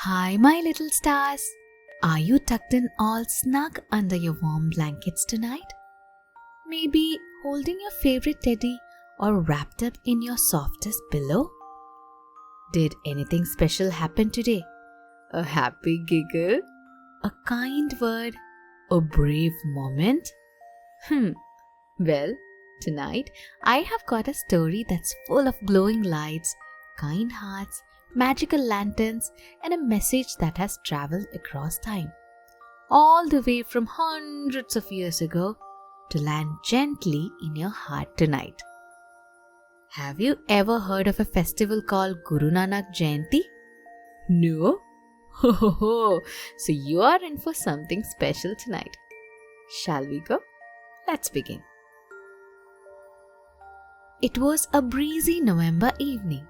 Hi, my little stars. Are you tucked in all snug under your warm blankets tonight? Maybe holding your favorite teddy or wrapped up in your softest pillow? Did anything special happen today? A happy giggle? A kind word? A brave moment? Well, tonight I have got a story that's full of glowing lights, kind hearts, magical lanterns, and a message that has traveled across time, all the way from hundreds of years ago to land gently in your heart tonight. Have you ever heard of a festival called Guru Nanak Jayanti? No? Ho ho ho! So you are in for something special tonight. Shall we go? Let's begin. It was a breezy November evening.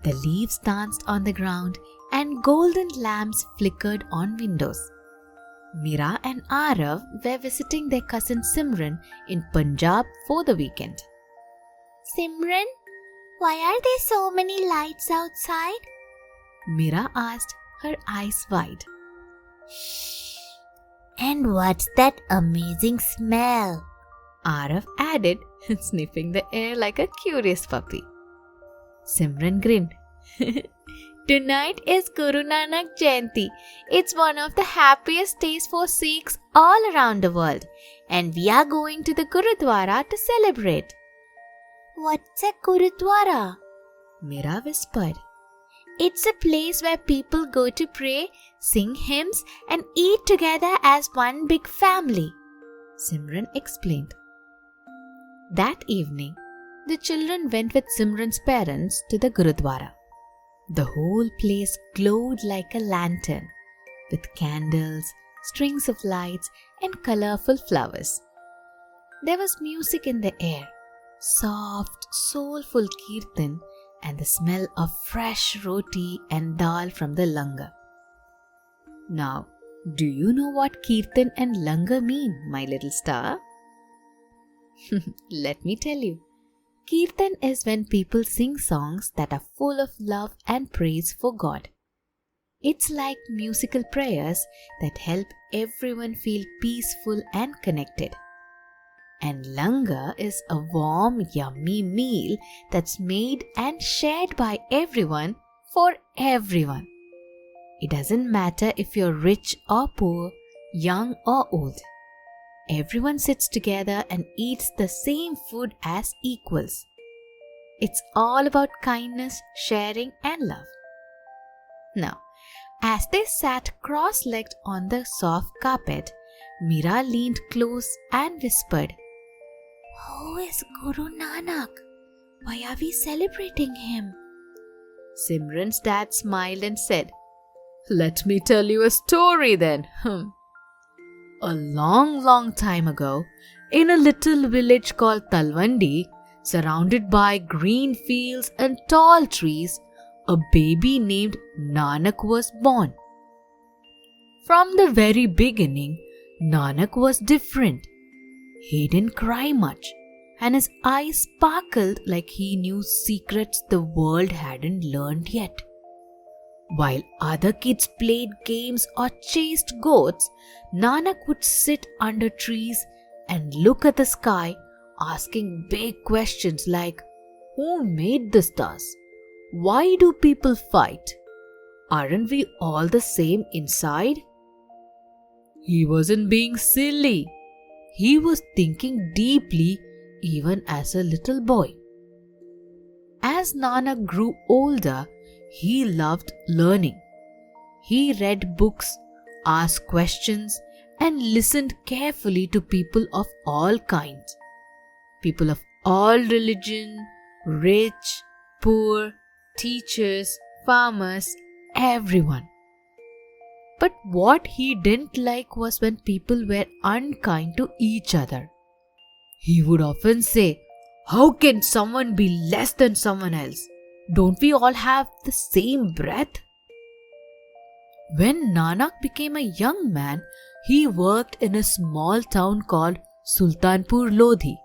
The leaves danced on the ground and golden lamps flickered on windows. Mira and Arav were visiting their cousin Simran in Punjab for the weekend. Simran, why are there so many lights outside? Mira asked, her eyes wide. Shh. And what's that amazing smell? Arav added, sniffing the air like a curious puppy. Simran grinned. Tonight is Guru Nanak Jayanti. It's one of the happiest days for Sikhs all around the world, and we are going to the Gurdwara to celebrate. What's a Gurdwara? Mira whispered. It's a place where people go to pray, sing hymns, and eat together as one big family, Simran explained. That evening, the children went with Simran's parents to the Gurdwara. The whole place glowed like a lantern, with candles, strings of lights, and colorful flowers. There was music in the air, soft, soulful kirtan, and the smell of fresh roti and dal from the langar. Now, do you know what kirtan and langar mean, my little star? Let me tell you. Kirtan is when people sing songs that are full of love and praise for God. It's like musical prayers that help everyone feel peaceful and connected. And langar is a warm, yummy meal that's made and shared by everyone for everyone. It doesn't matter if you're rich or poor, young or old. Everyone sits together and eats the same food as equals. It's all about kindness, sharing, and love. Now, as they sat cross-legged on the soft carpet, Mira leaned close and whispered, Who is Guru Nanak? Why are we celebrating him? Simran's dad smiled and said, Let me tell you a story then. A long time ago, in a little village called Talwandi, surrounded by green fields and tall trees, a baby named Nanak was born. From the very beginning, Nanak was different. He didn't cry much, and his eyes sparkled like he knew secrets the world hadn't learned yet. While other kids played games or chased goats, Nanak would sit under trees and look at the sky, asking big questions like, Who made the stars? Why do people fight? Aren't we all the same inside? He wasn't being silly. He was thinking deeply even as a little boy. As Nanak grew older, he loved learning. He read books, asked questions, and listened carefully to people of all kinds. People of all religion, rich, poor, teachers, farmers, everyone. But what he didn't like was when people were unkind to each other. He would often say, How can someone be less than someone else? Don't we all have the same breath? When Nanak became a young man, he worked in a small town called Sultanpur Lodhi.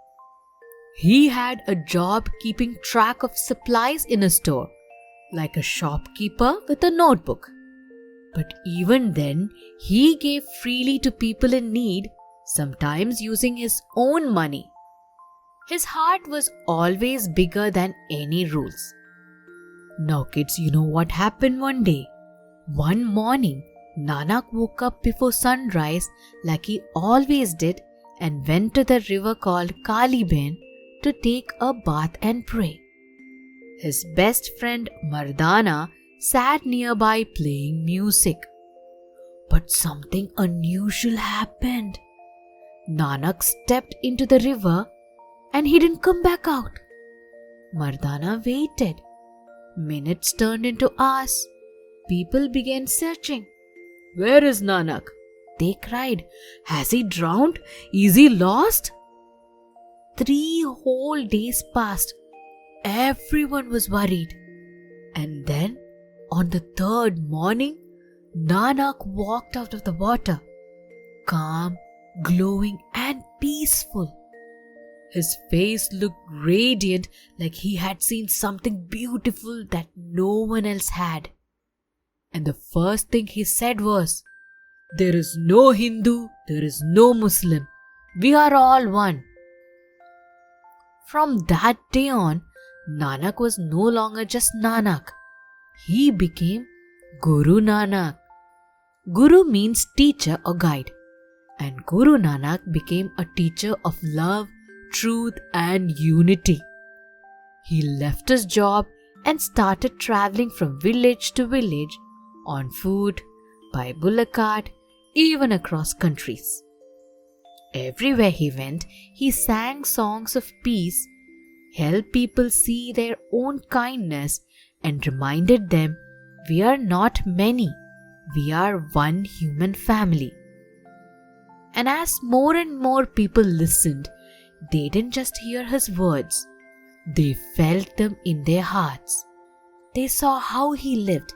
He had a job keeping track of supplies in a store, like a shopkeeper with a notebook. But even then, he gave freely to people in need, sometimes using his own money. His heart was always bigger than any rules. Now kids, you know what happened one day? One morning, Nanak woke up before sunrise like he always did and went to the river called Kaliben to take a bath and pray. His best friend Mardana sat nearby playing music. But something unusual happened. Nanak stepped into the river and he didn't come back out. Mardana waited. Minutes turned into hours. People began searching. "Where is Nanak?" they cried. "Has he drowned? Is he lost?" 3 whole days passed. Everyone was worried. And then, on the 3rd morning, Nanak walked out of the water, calm, glowing, and peaceful. His face looked radiant, like he had seen something beautiful that no one else had. And the first thing he said was, "There is no Hindu, there is no Muslim. We are all one." From that day on, Nanak was no longer just Nanak. He became Guru Nanak. Guru means teacher or guide, and Guru Nanak became a teacher of love, truth, and unity. He left his job and started traveling from village to village on foot, by bullock cart, even across countries. Everywhere he went, he sang songs of peace, helped people see their own kindness, and reminded them we are not many, we are one human family. And as more and more people listened, they didn't just hear his words, they felt them in their hearts. They saw how he lived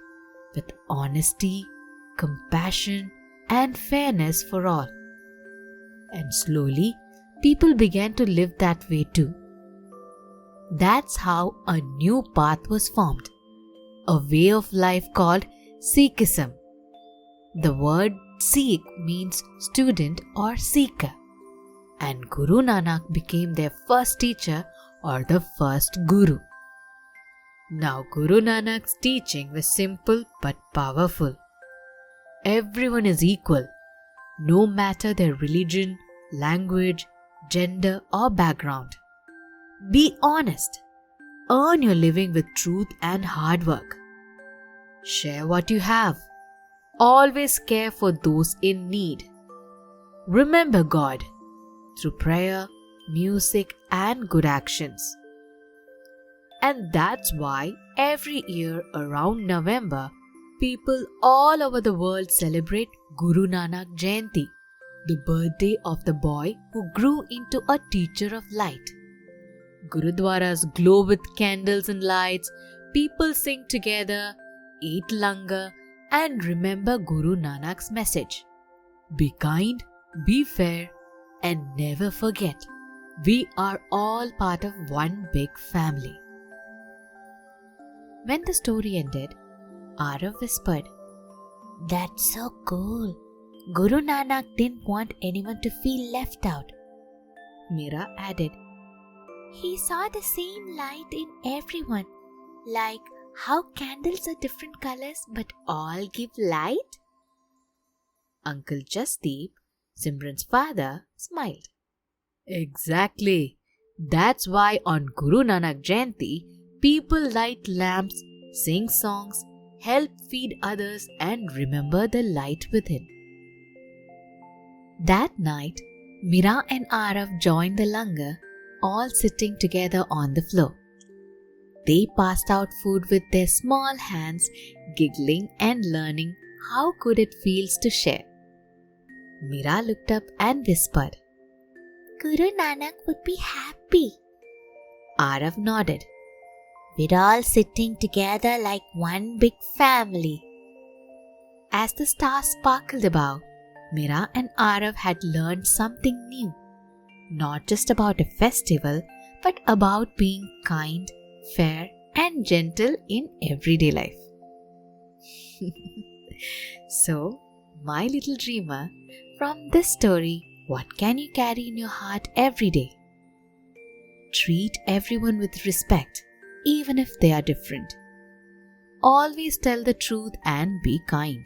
with honesty, compassion, and fairness for all. And slowly, people began to live that way too. That's how a new path was formed, a way of life called Sikhism. The word Sikh means student or seeker, and Guru Nanak became their first teacher or the first Guru. Now Guru Nanak's teaching was simple but powerful. Everyone is equal, no matter their religion, language, gender, or background. Be honest. Earn your living with truth and hard work. Share what you have. Always care for those in need. Remember God through prayer, music, and good actions. And that's why every year around November, people all over the world celebrate Guru Nanak Jayanti, the birthday of the boy who grew into a teacher of light. Gurdwaras glow with candles and lights, people sing together, eat langar, and remember Guru Nanak's message. Be kind, be fair, and never forget, we are all part of one big family. When the story ended, Arav whispered, "That's so cool. Guru Nanak didn't want anyone to feel left out." Mira added, "He saw the same light in everyone, like how candles are different colors but all give light." Uncle Jasdeep, Simran's father, smiled. Exactly. That's why on Guru Nanak Jayanti, people light lamps, sing songs, help feed others, and remember the light within. That night, Mira and Arav joined the langar, all sitting together on the floor. They passed out food with their small hands, giggling and learning how good it feels to share. Mira looked up and whispered, "Guru Nanak would be happy." Arav nodded. "We're all sitting together like one big family." As the stars sparkled above, Mira and Arav had learned something new. Not just about a festival, but about being kind, fair, and gentle in everyday life. So, my little dreamer, from this story, what can you carry in your heart every day? Treat everyone with respect, even if they are different. Always tell the truth and be kind.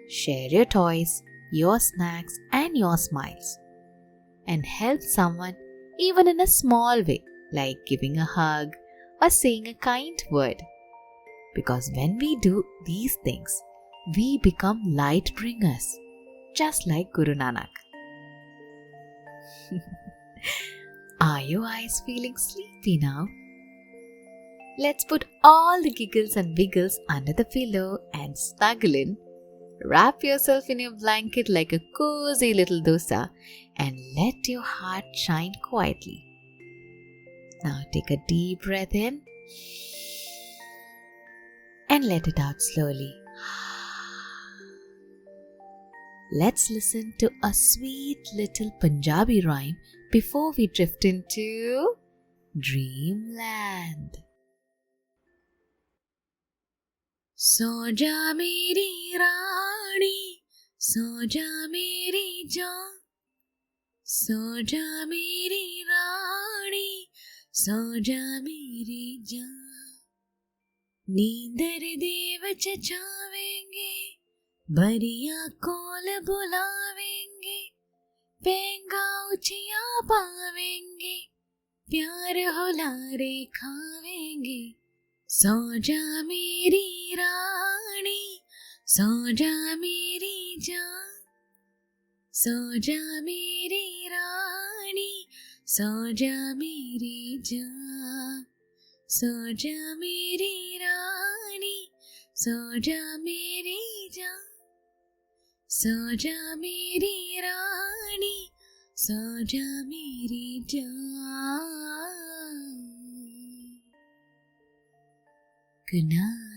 Share your toys, your snacks, and your smiles. And help someone even in a small way, like giving a hug or saying a kind word. Because when we do these things, we become light bringers, just like Guru Nanak. Are your eyes feeling sleepy now? Let's put all the giggles and wiggles under the pillow and snuggle in. Wrap yourself in your blanket like a cozy little dosa and let your heart shine quietly. Now take a deep breath in and let it out slowly. Let's listen to a sweet little Punjabi rhyme before we drift into dreamland. सो जा मेरी रानी, सो जा मेरी जान, सो जा मेरी रानी, सो जा मेरी जान. नींदर देव चचावेंगे, बरिया कोल बुलावेंगे, पेंगा उचिया पावेंगे, प्यार हुलारे खावेंगे. सो जा मेरी रानी, सो जा मेरी जान, सो जा मेरी रानी, सो जा मेरी जान, सो जा मेरी रानी, सो जा मेरी जान, सो जा मेरी रानी, सो जा मेरी जान. Good night.